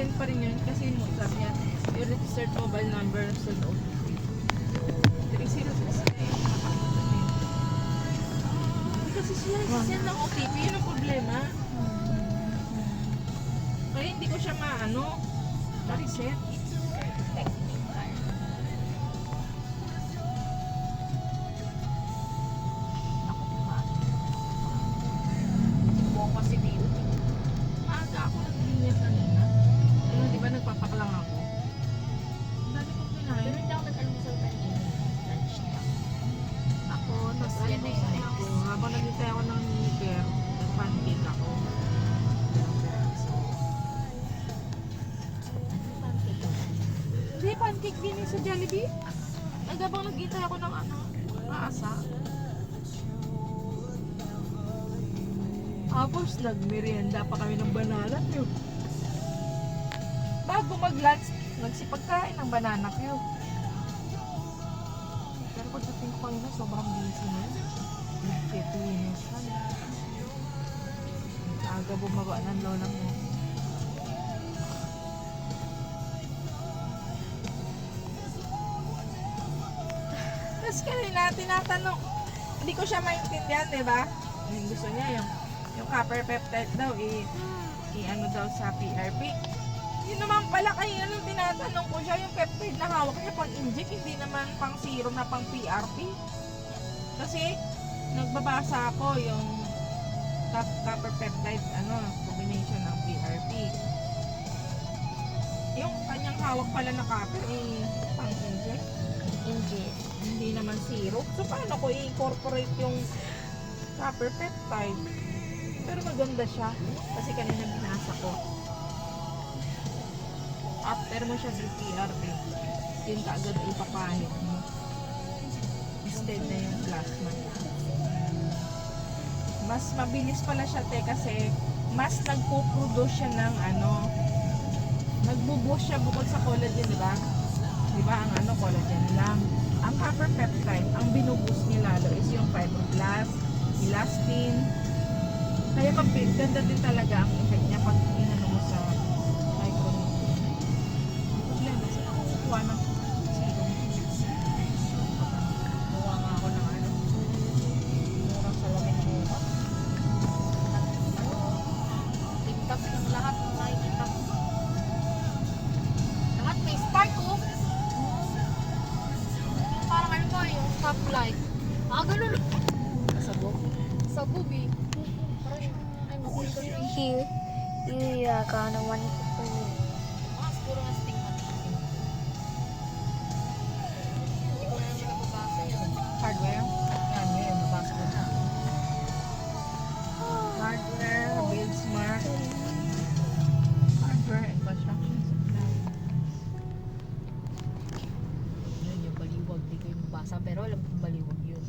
send pa rin yun kasi mo sabi niya, your registered mobile number sa OTP. 3069 yung nakakalimutan eh. Hindi kasi sila send ng OTP, yun ang problema. Kaya hindi ko siya ma-reset. Maaga ako naglinya kanina. Ayun, di ba nagpapaklang ako? Ang dami kong kinain. Ako, tapos almusal ako. Habang naghintay ako ng nipper, nag-pancake ako. Hindi, pancake din sa Jollibee. Habang naghintay ako ng maasa. Tapos nagmerienda pa kami ng banana Q. Bago mag-lunch, nagsipagkain ng banana Q. Pero pagdating ko kanina, sobrang busy na yun. Nagtitwinis na. Aga bumaba ng lola mo. Tapos kanina, tinatanong, hindi ko siya maintindihan, di ba? Yung gusto niya, yung copper peptide daw, i-ano daw sa PRP. Yun naman pala kayo nung tinatanong ko siya, yung peptide na hawak niya pang inject, hindi naman pang serum na pang PRP. Kasi, nagbabasa ako yung copper peptide, combination ng PRP. Yung kanyang hawak pala na copper, pang inject. Hindi naman serum. So, paano ko i-incorporate yung copper peptide? Pero maganda siya. Kasi kanina binasa ko. After mo siya sa PRP, yun kaagad ipapahit mo. Instead na yung plasma niya. Mas mabilis pala siya, kasi mas nagpo-produce siya ng nagbo-boost siya bukod sa collagen, diba? Diba ang collagen lang. Ang copper peptide, ang binuboost niya lalo is yung fibroblast, elastin. Kaya ganda din talaga ang effect niya pag inano mo sa micronutrient. Problema, saan ako kukuha ng serum? Kuha nga ako ng murang salamin mo. TikTok ng lahat ng nakikita ko. Lahat may spark ko. Parang yung stoplight. Ganun. Sabog eh. Here, naman ko. Siguro nga stigmatism. Hindi ko na nababasa yun. Hardware? Yan, yun. Mabasa ko na. Hardware, build smart. Hardware and construction supply. Yun, yung baliwag. Di ko yung mabasa. Pero alam kong baliwag yun.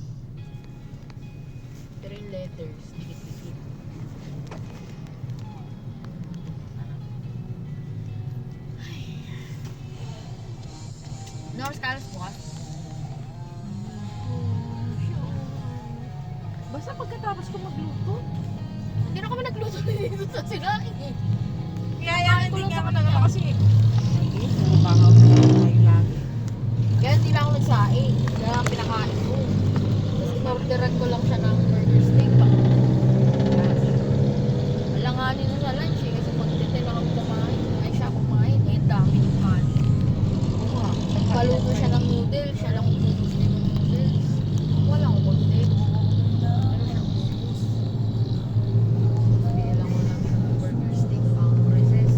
Pero yung letters, dikit-dikit. North Carolina bukas. Basta pagkatapos ko magluto. Hindi na kami nagluto dito sa sinaing eh. Kaya hindi nga ako nagano kasi baka ako tayo lagi. Kaya hindi lang ako nagsaing. Kaya lang pinakain ko. Tapos in-orderan ko lang siya ng burger steak. Alanganin na sa lunch eh. Kasi pag-dete lang kami kumain. Ay siya kumain. Eh, dami yung kanin. Nagpaluto siya ng noodles. Siya lang umubos din ng noodles. Wala akong konti. Pero siya umubos. Hindi lang ko lang yung burger steak. Pang process.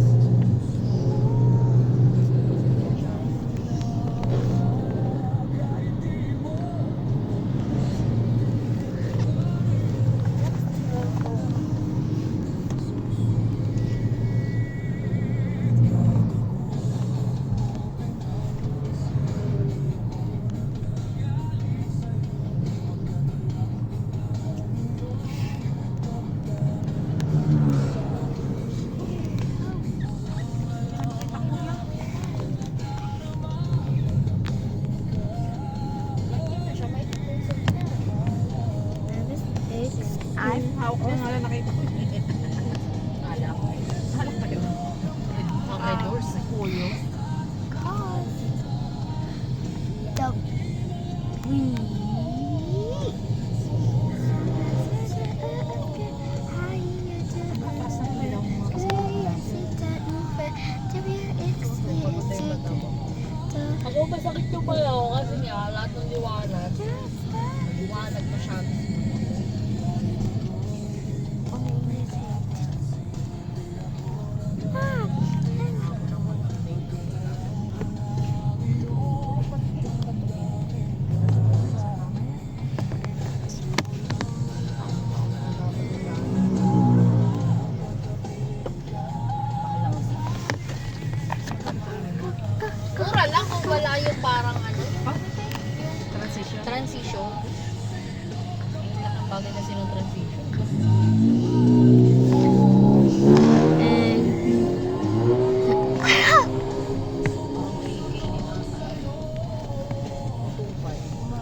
Puyo. Cause the we Ako masakit yung pala ako kasi nga lahat ng liwanag. Liwanag masyado. Mura lang kung wala yung parang ano, Transition. transition. Ayun lang ang bagay kasi ng transition.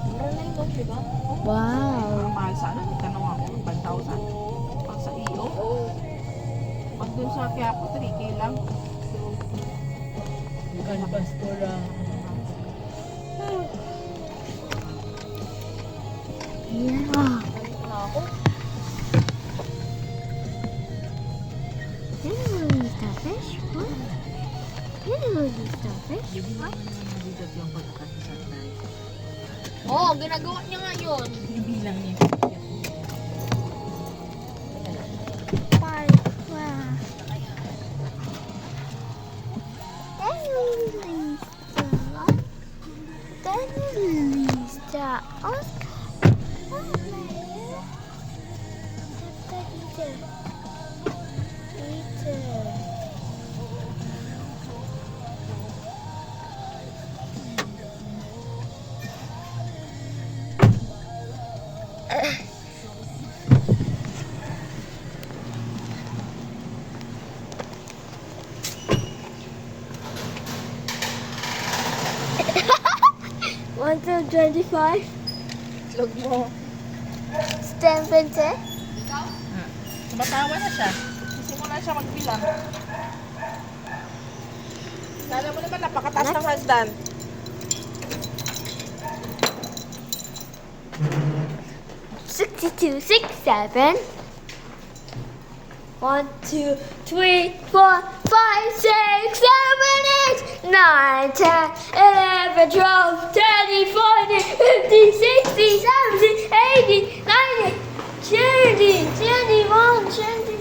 Mura lang yun, di ba? Wow. Mahal sa ano, may tanong ako, 5,000. Pag sa iyo, Oo. pag dun sa Quiapo, 3K lang. Canvas ko lang. Yeah. Ano na ako? Did you release the fish? What? Did you release the fish? What? Oo, ginagawa niya nga yun. Ibilang niya. Why? Wow. Then you release the what? Then you release the Oscar. Oh my God. Eater. One to 25. Log mo. Stem pencil. Tumatawa na siya. Simula siya magbilang. Kala mo naman napakataas ng hagdan. 62, 67. 1, 2, 3, 4, 5, 6, 7, 8, 9, 10, 11, 12, 13, 14, 15, 16, 17, 18, 19, 20, 21, 22.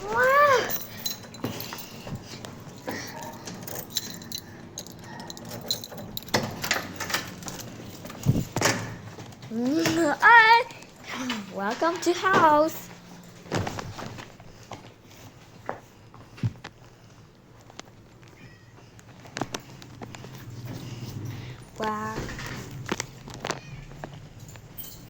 Wow. Welcome to house.